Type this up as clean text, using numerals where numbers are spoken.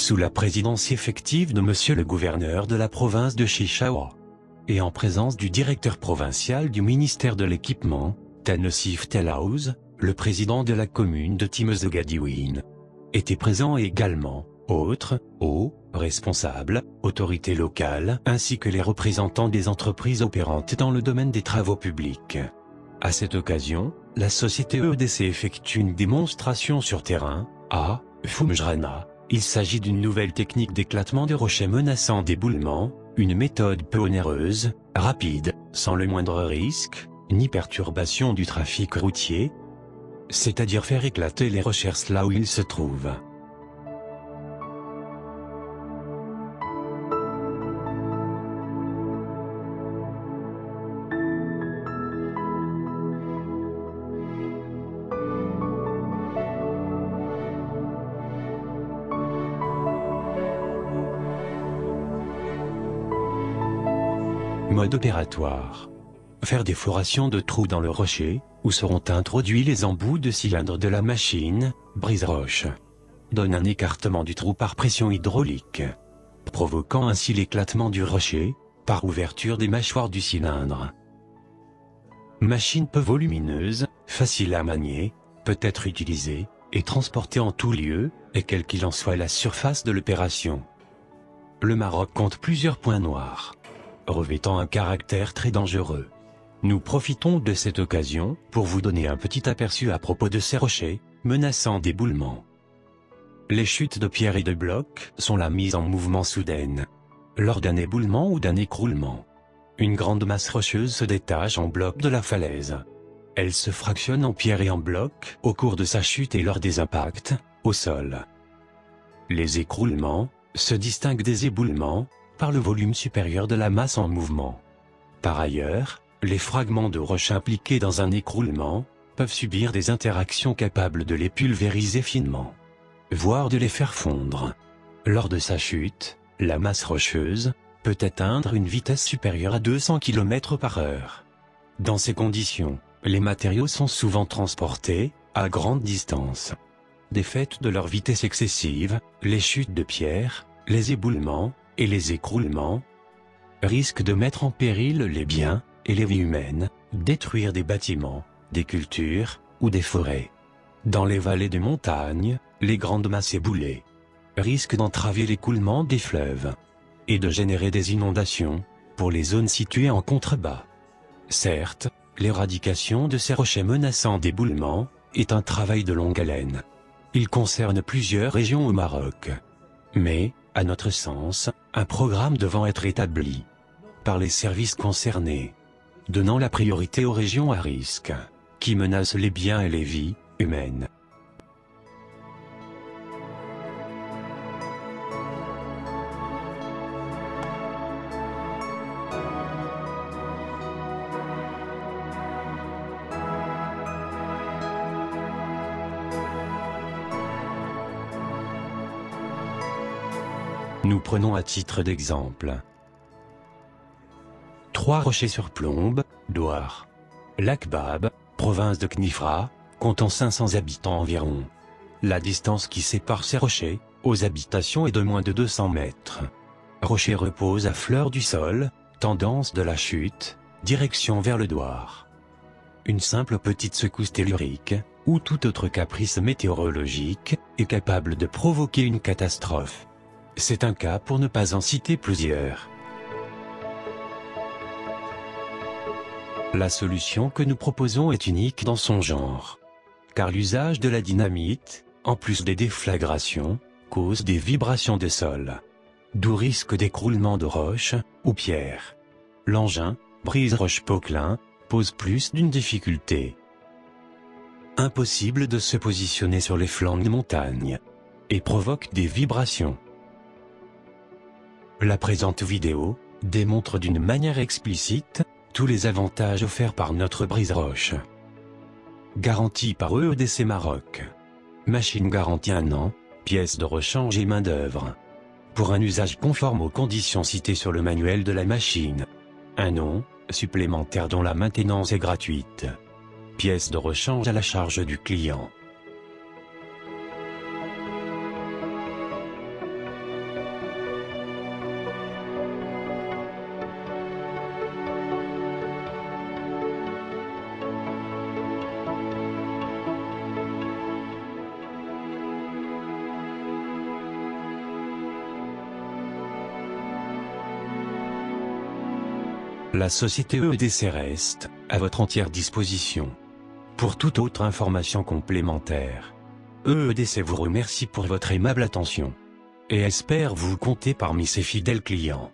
sous la présidence effective de Monsieur le gouverneur de la province de Chichaoua, et en présence du directeur provincial du ministère de l'Équipement, Tanesif Telaouz, le président de la commune de Timezegadiwin. Étaient présents également, autres, hauts, responsables, autorités locales, ainsi que les représentants des entreprises opérantes dans le domaine des travaux publics. À cette occasion, la société EDC effectue une démonstration sur terrain, à Fumjrana. Il s'agit d'une nouvelle technique d'éclatement de rochers menaçant d'éboulement, une méthode peu onéreuse, rapide, sans le moindre risque, ni perturbation du trafic routier, c'est-à-dire faire éclater les rochers là où ils se trouvent. Mode opératoire. Faire des forations de trous dans le rocher, où seront introduits les embouts de cylindre de la machine, brise-roche. Donne un écartement du trou par pression hydraulique, provoquant ainsi l'éclatement du rocher, par ouverture des mâchoires du cylindre. Machine peu volumineuse, facile à manier, peut être utilisée, et transportée en tout lieu, et quelle qu'il en soit la surface de l'opération. Le Maroc compte plusieurs points noirs, revêtant un caractère très dangereux. Nous profitons de cette occasion pour vous donner un petit aperçu à propos de ces rochers, menaçant d'éboulement. Les chutes de pierres et de blocs sont la mise en mouvement soudaine, lors d'un éboulement ou d'un écroulement. Une grande masse rocheuse se détache en bloc de la falaise. Elle se fractionne en pierres et en blocs au cours de sa chute et lors des impacts, au sol. Les écroulements se distinguent des éboulements par le volume supérieur de la masse en mouvement. Par ailleurs, les fragments de roche impliqués dans un écroulement peuvent subir des interactions capables de les pulvériser finement, voire de les faire fondre. Lors de sa chute, la masse rocheuse peut atteindre une vitesse supérieure à 200 km/h. Dans ces conditions, les matériaux sont souvent transportés à grande distance. Du fait de leur vitesse excessive, les chutes de pierre, les éboulements et les écroulements risquent de mettre en péril les biens et les vies humaines, détruire des bâtiments, des cultures ou des forêts. Dans les vallées de montagne, les grandes masses éboulées risquent d'entraver l'écoulement des fleuves et de générer des inondations pour les zones situées en contrebas. Certes, l'éradication de ces rochers menaçants d'éboulement est un travail de longue haleine. Il concerne plusieurs régions au Maroc. Mais, à notre sens, un programme devant être établi par les services concernés, donnant la priorité aux régions à risque, qui menacent les biens et les vies humaines. Nous prenons à titre d'exemple 3 rochers sur plombe, Douar. Lac Bab, province de Knifra, comptant 500 habitants environ. La distance qui sépare ces rochers aux habitations est de moins de 200 mètres. Rocher repose à fleur du sol, tendance de la chute, direction vers le Douar. Une simple petite secousse tellurique, ou tout autre caprice météorologique, est capable de provoquer une catastrophe. C'est un cas pour ne pas en citer plusieurs. La solution que nous proposons est unique dans son genre, car l'usage de la dynamite, en plus des déflagrations, cause des vibrations de sol, d'où risque d'écroulement de roches ou pierres. L'engin, brise-roche-Poquelin, pose plus d'une difficulté. Impossible de se positionner sur les flancs de montagne, et provoque des vibrations. La présente vidéo démontre d'une manière explicite tous les avantages offerts par notre brise-roche. Garantie par EDC Maroc. Machine garantie 1 an, pièces de rechange et main-d'œuvre. Pour un usage conforme aux conditions citées sur le manuel de la machine. Un nom supplémentaire dont la maintenance est gratuite. Pièces de rechange à la charge du client. La société EEDC reste à votre entière disposition. Pour toute autre information complémentaire, EEDC vous remercie pour votre aimable attention et espère vous compter parmi ses fidèles clients.